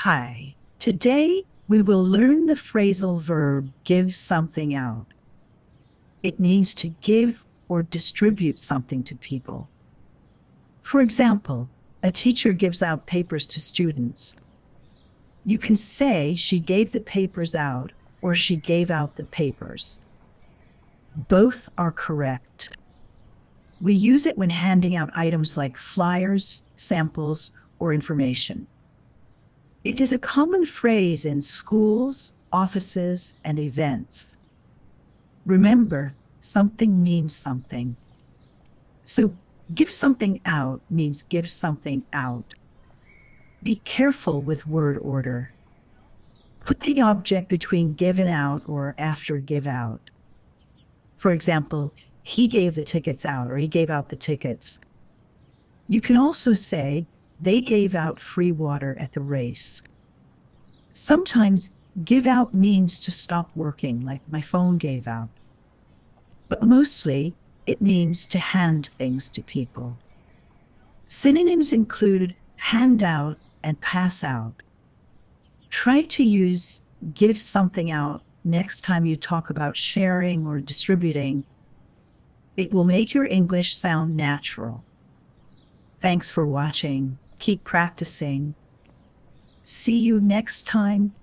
Hi, today we will learn the phrasal verb give something out. It means to give or distribute something to people. For example, a teacher gives out papers to students. You can say she gave the papers out or she gave out the papers. Both are correct. We use it when handing out items like flyers, samples, or information. It is a common phrase in schools, offices, and events. Remember, something means something. So, give something out means give something out. Be careful with word order. Put the object between given out or after give out. For example, he gave the tickets out, or he gave out the tickets. You can also say, they gave out free water at the race. Sometimes give out means to stop working, like my phone gave out. But mostly, it means to hand things to people. Synonyms include hand out and pass out. Try to use give something out next time you talk about sharing or distributing. It will make your English sound natural. Thanks for watching. Keep practicing. See you next time.